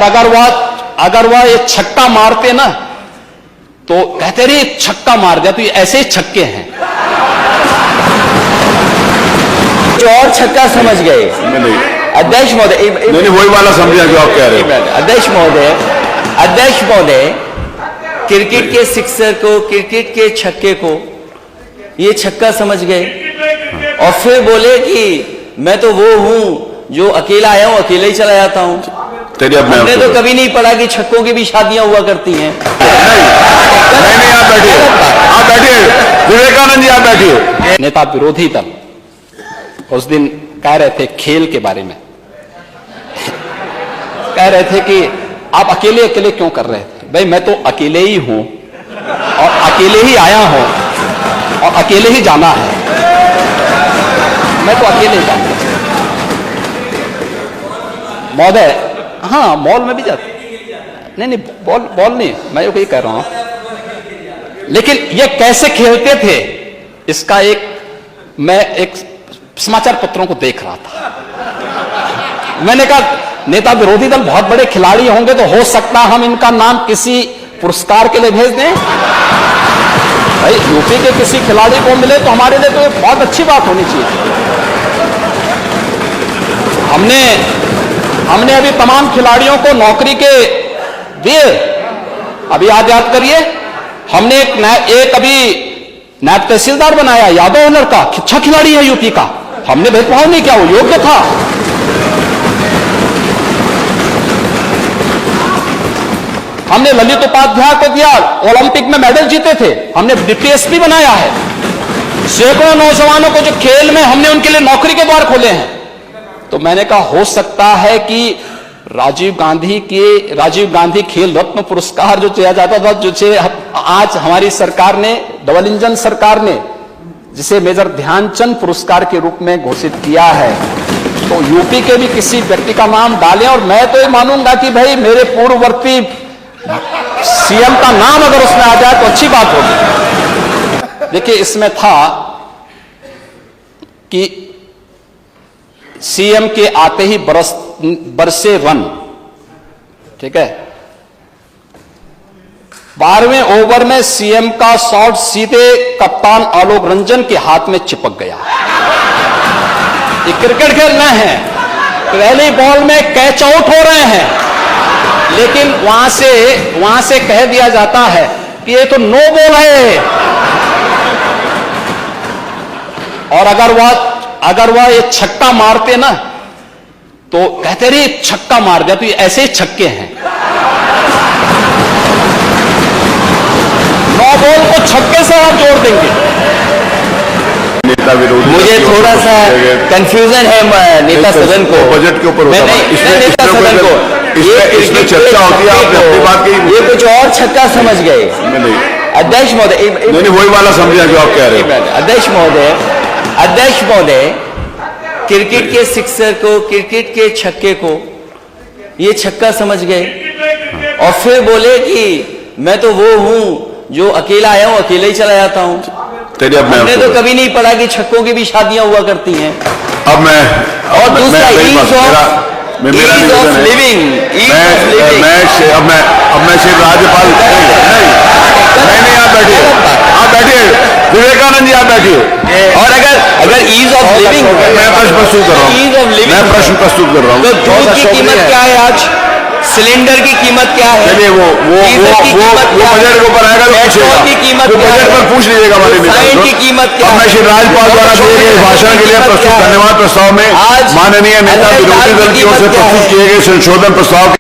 और अगर वह ये छक्का मारते ना तो कहते रहे छक्का मार दिया, तो ये ऐसे ही छक्के हैं। जो और छक्का समझ गए अध्यक्ष महोदय, नहीं वही वाला समझा जो आप कह रहे हो। अध्यक्ष महोदय, क्रिकेट के सिक्सर को, क्रिकेट के छक्के को ये छक्का समझ गए और फिर बोले कि मैं तो वो हूं जो अकेला आया हूं, अकेले ही चला जाता हूं। हमने तो कभी नहीं पढ़ा कि छक्कों की भी शादियां हुआ करती हैं। नहीं आप बैठिए, विवेकानंद जी आप बैठिए। नेता विरोधी दल उस दिन कह रहे थे खेल के बारे में, कह रहे थे कि आप अकेले अकेले क्यों कर रहे थे। भाई मैं तो अकेले ही हूं और अकेले ही आया हूं और अकेले ही जाना है, मैं तो अकेले ही जाऊंगा महोदय। हाँ मॉल में भी जाते, नहीं बॉल नहीं, मैं ये कह रहा हूं। लेकिन ये कैसे खेलते थे इसका मैं एक समाचार पत्रों को देख रहा था। मैंने कहा नेता विरोधी दल बहुत बड़े खिलाड़ी होंगे तो हो सकता हम इनका नाम किसी पुरस्कार के लिए भेज दें। भाई यूपी के किसी खिलाड़ी को मिले तो हमारे लिए तो बहुत अच्छी बात होनी चाहिए। हमने अभी तमाम खिलाड़ियों को नौकरी के दिए, अभी याद करिए, हमने एक अभी नायब तहसीलदार बनाया, यादव लड़का, अच्छा खिलाड़ी है यूपी का, हमने भेदभाव नहीं किया, वो योग्य था। हमने ललित उपाध्याय को दिया, ओलंपिक में मेडल जीते थे, हमने डिप्टी एसपी बनाया है। सैकड़ों नौजवानों को जो खेल में हमने उनके लिए नौकरी के द्वार खोले हैं। तो मैंने कहा हो सकता है कि राजीव गांधी खेल रत्न पुरस्कार जो दिया जाता था, जो आज हमारी सरकार ने, डबल इंजन सरकार ने जिसे मेजर ध्यानचंद पुरस्कार के रूप में घोषित किया है, तो यूपी के भी किसी व्यक्ति का नाम डालें। और मैं तो ये मानूंगा कि भाई मेरे पूर्ववर्ती सीएम का नाम अगर उसमें आ जाए तो अच्छी बात होगी। देखिए इसमें था कि सीएम के आते ही बरसे रन, ठीक है। 12वें ओवर में सीएम का शॉट सीधे कप्तान आलोक रंजन के हाथ में चिपक गया। ये क्रिकेट खेल रहे हैं, पहली बॉल में कैच आउट हो रहे हैं, लेकिन वहां से कह दिया जाता है कि ये तो नो बॉल है। और अगर वह ये छक्का मारते ना तो कहते रहे छक्का मार दिया, तो ये ऐसे ही छक्के हैं। नो बॉल को छक्के से आप जोड़ देंगे। नेता विरोधी, मुझे थोड़ा सा कंफ्यूजन है नेता सदन को, बजट के ऊपर होता है नेता सदन को इसमें चर्चा होती है, आपने अपनी बात कही, ये कुछ और छक्का समझ गए। अध्यक्ष महोदय, नहीं वही वाला समझा जो आप कह रहे हो। अध्यक्ष महोदय, क्रिकेट के सिक्सर को, क्रिकेट के छक्के को ये छक्का समझ गए और फिर बोले कि मैं तो वो हूं जो अकेला आया हूं, अकेले ही चला जाता हूं। हमने तो कभी नहीं पढ़ा कि छक्कों की भी शादियां हुआ करती हैं। अब मैं और दूसरा ईज ऑफ लिविंग, अब मैं सिर्फ राज्यपाल नहीं आप बैठिए, विवेकानंद जी आप बैठिए। और अगर ईज ऑफ लिविंग, मैं प्रश्न प्रस्तुत कर रहा हूँ, ईज ऑफ लिविंग, मैं प्रश्न प्रस्तुत कर रहा हूँ। तो दूध की कीमत क्या है आज, सिलेंडर की कीमत क्या है, चलिए वो बजट के ऊपर आएगा, पेट्रोल की कीमत क्या है, बजट पर पूछ लीजिएगा हमारे साइन की कीमत क्या है। मैं श्री राज्यपाल द्वारा दिए गए भाषण के लिए प्रस्तुत धन्यवाद प्रस्ताव में माननीय नेता विरोधी दल की ओर से प्रस्तुत किए गए संशोधन प्रस्ताव